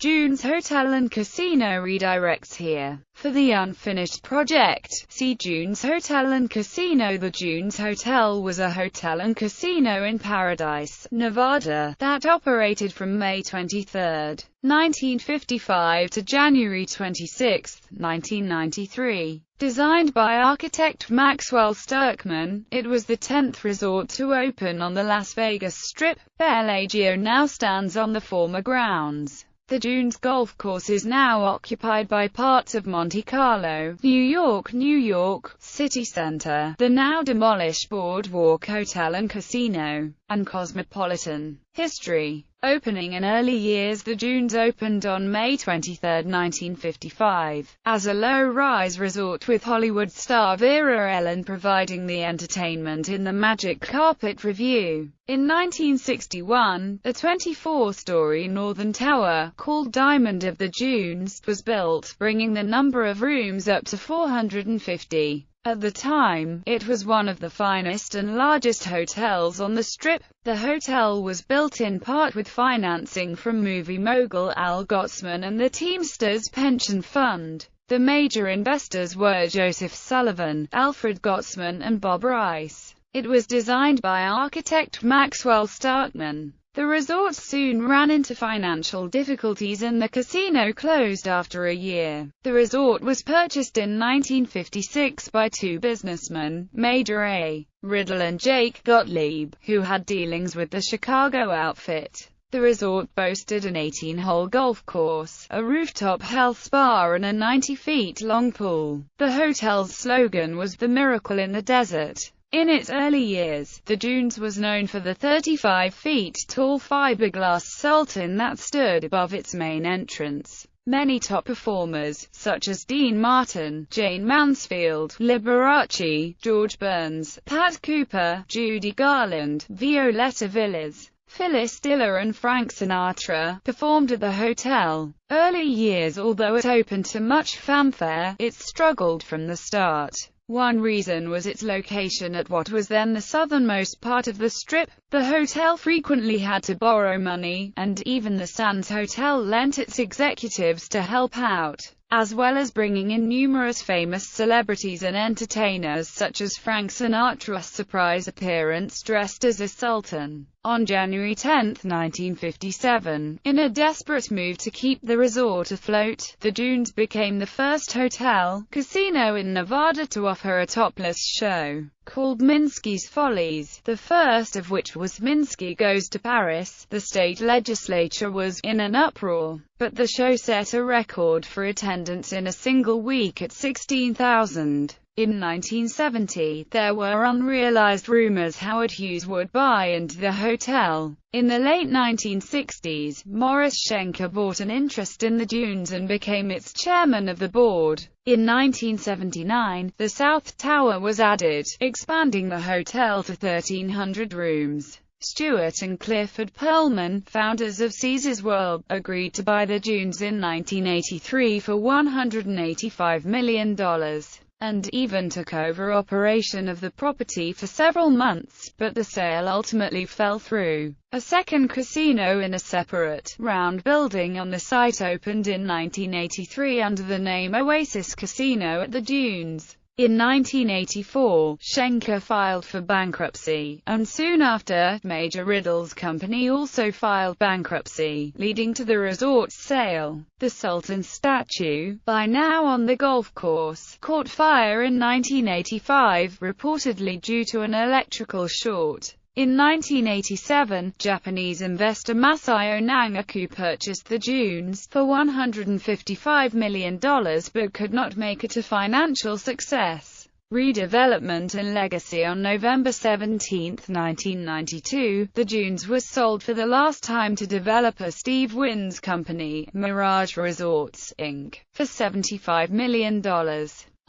Dunes Hotel and Casino redirects here. For the unfinished project, see Dunes Hotel and Casino. The Dunes Hotel was a hotel and casino in Paradise, Nevada, that operated from May 23, 1955 to January 26, 1993. Designed by architect Maxwell Sturckman, it was the 10th resort to open on the Las Vegas Strip. Bellagio now stands on the former grounds. The Dunes Golf Course is now occupied by parts of Monte Carlo, New York City Center, the now demolished Boardwalk Hotel and Casino, and Cosmopolitan. History. Opening in early years. The Dunes opened on May 23, 1955, as a low-rise resort with Hollywood star Vera Ellen providing the entertainment in the Magic Carpet Review. In 1961, a 24-story northern tower, called Diamond of the Dunes, was built, bringing the number of rooms up to 450. At the time, it was one of the finest and largest hotels on the Strip. The hotel was built in part with financing from movie mogul Al Gottsman and the Teamsters Pension Fund. The major investors were Joseph Sullivan, Alfred Gottsman and Bob Rice. It was designed by architect Maxwell Sturckman. The resort soon ran into financial difficulties and the casino closed after a year. The resort was purchased in 1956 by two businessmen, Major A. Riddle and Jake Gottlieb, who had dealings with the Chicago outfit. The resort boasted an 18-hole golf course, a rooftop health spa and a 90-feet-long pool. The hotel's slogan was "The Miracle in the Desert." In its early years, the Dunes was known for the 35-feet-tall fiberglass sultan that stood above its main entrance. Many top performers, such as Dean Martin, Jane Mansfield, Liberace, George Burns, Pat Cooper, Judy Garland, Violetta Villas, Phyllis Diller and Frank Sinatra, performed at the hotel. Early years. Although it opened to much fanfare, it struggled from the start. One reason was its location at what was then the southernmost part of the Strip. The hotel frequently had to borrow money, and even the Sands Hotel lent its executives to help out, as well as bringing in numerous famous celebrities and entertainers such as Frank Sinatra's surprise appearance dressed as a sultan. On January 10, 1957, in a desperate move to keep the resort afloat, the Dunes became the first hotel, casino in Nevada to offer a topless show, called Minsky's Follies, the first of which was Minsky Goes to Paris. The state legislature was in an uproar, but the show set a record for attendance in a single week at 16,000. In 1970, there were unrealized rumors Howard Hughes would buy into the hotel. In the late 1960s, Morris Schenker bought an interest in the Dunes and became its chairman of the board. In 1979, the South Tower was added, expanding the hotel to 1,300 rooms. Stuart and Clifford Pearlman, founders of Caesars World, agreed to buy the Dunes in 1983 for $185 million. And even took over operation of the property for several months, but the sale ultimately fell through. A second casino in a separate, round building on the site opened in 1983 under the name Oasis Casino at the Dunes. In 1984, Schenker filed for bankruptcy, and soon after, Major Riddle's company also filed bankruptcy, leading to the resort's sale. The Sultan statue, by now on the golf course, caught fire in 1985, reportedly due to an electrical short. In 1987, Japanese investor Masayo Nangaku purchased the Dunes for $155 million but could not make it a financial success. Redevelopment and Legacy. On November 17, 1992, the Dunes was sold for the last time to developer Steve Wynn's company, Mirage Resorts, Inc., for $75 million.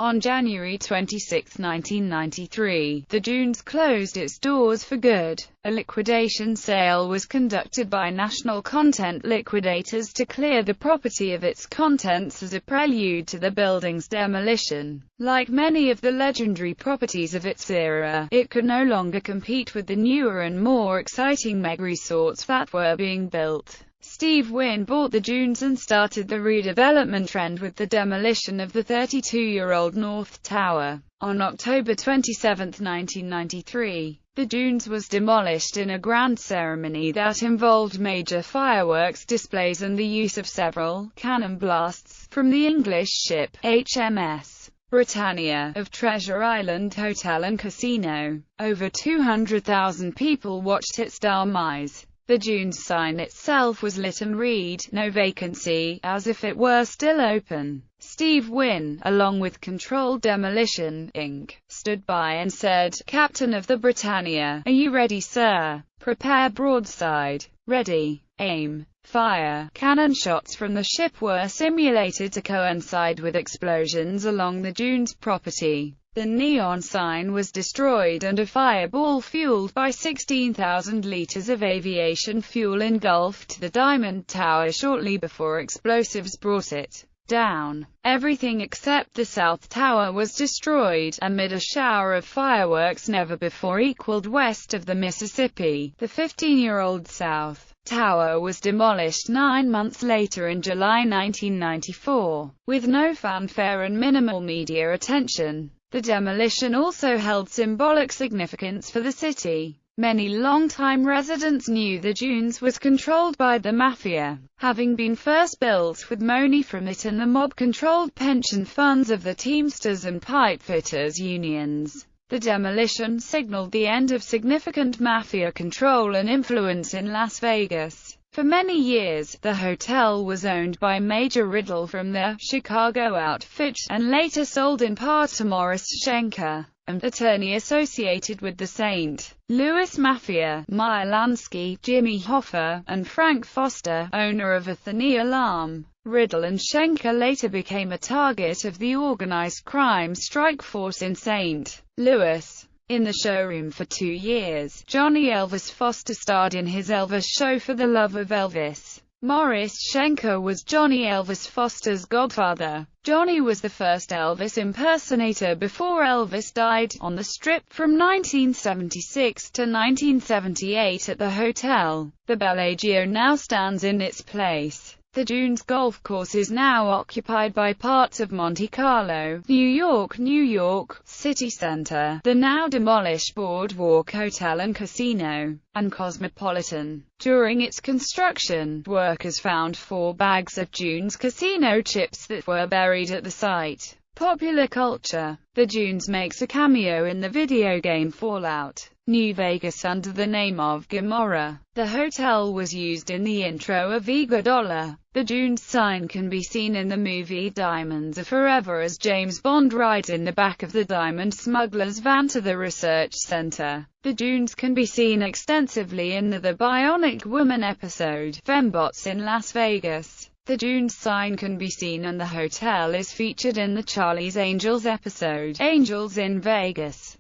On January 26, 1993, the Dunes closed its doors for good. A liquidation sale was conducted by National Content Liquidators to clear the property of its contents as a prelude to the building's demolition. Like many of the legendary properties of its era, it could no longer compete with the newer and more exciting mega resorts that were being built. Steve Wynn bought the dunes and started the redevelopment trend with the demolition of the 32-year-old North Tower. On October 27, 1993, the dunes was demolished in a grand ceremony that involved major fireworks displays and the use of several cannon blasts from the English ship HMS Britannia of Treasure Island Hotel and Casino. Over 200,000 people watched its demise. The dunes sign itself was lit and read, "No vacancy," as if it were still open. Steve Wynn, along with Controlled Demolition, Inc., stood by and said, "Captain of the Britannia, are you ready, sir? Prepare broadside. Ready. Aim. Fire." Cannon shots from the ship were simulated to coincide with explosions along the dunes property. The neon sign was destroyed and a fireball fueled by 16,000 liters of aviation fuel engulfed the Diamond Tower shortly before explosives brought it down. Everything except the South Tower was destroyed, amid a shower of fireworks never before equaled west of the Mississippi. The 15-year-old South Tower was demolished 9 months later in July 1994, with no fanfare and minimal media attention. The demolition also held symbolic significance for the city. Many longtime residents knew the dunes was controlled by the mafia, having been first built with money from it and the mob-controlled pension funds of the Teamsters and pipefitters unions. The demolition signaled the end of significant mafia control and influence in Las Vegas. For many years, the hotel was owned by Major Riddle from the Chicago outfit, and later sold in part to Morris Schenker, an attorney associated with the St. Louis Mafia. Meyer Lansky, Jimmy Hoffa, and Frank Foster, owner of Athenia Alarm. Riddle and Schenker later became a target of the organized crime strike force in St. Louis. In the showroom for 2 years, Johnny Elvis Foster starred in his Elvis show For the Love of Elvis. Morris Schenker was Johnny Elvis Foster's godfather. Johnny was the first Elvis impersonator before Elvis died, on the Strip, from 1976 to 1978 at the hotel. The Bellagio now stands in its place. The Dunes golf course is now occupied by parts of Monte Carlo, New York City Center, the now demolished Boardwalk Hotel and Casino, and Cosmopolitan. During its construction, workers found 4 bags of Dunes casino chips that were buried at the site. Popular culture. The Dunes makes a cameo in the video game Fallout New Vegas under the name of Gomorrah. The hotel was used in the intro of Iguodala. The Dunes sign can be seen in the movie Diamonds Are Forever as James Bond rides in the back of the diamond smuggler's van to the research center. The Dunes can be seen extensively in the Bionic Woman episode, Fembots in Las Vegas. The Dunes sign can be seen and the hotel is featured in the Charlie's Angels episode, Angels in Vegas.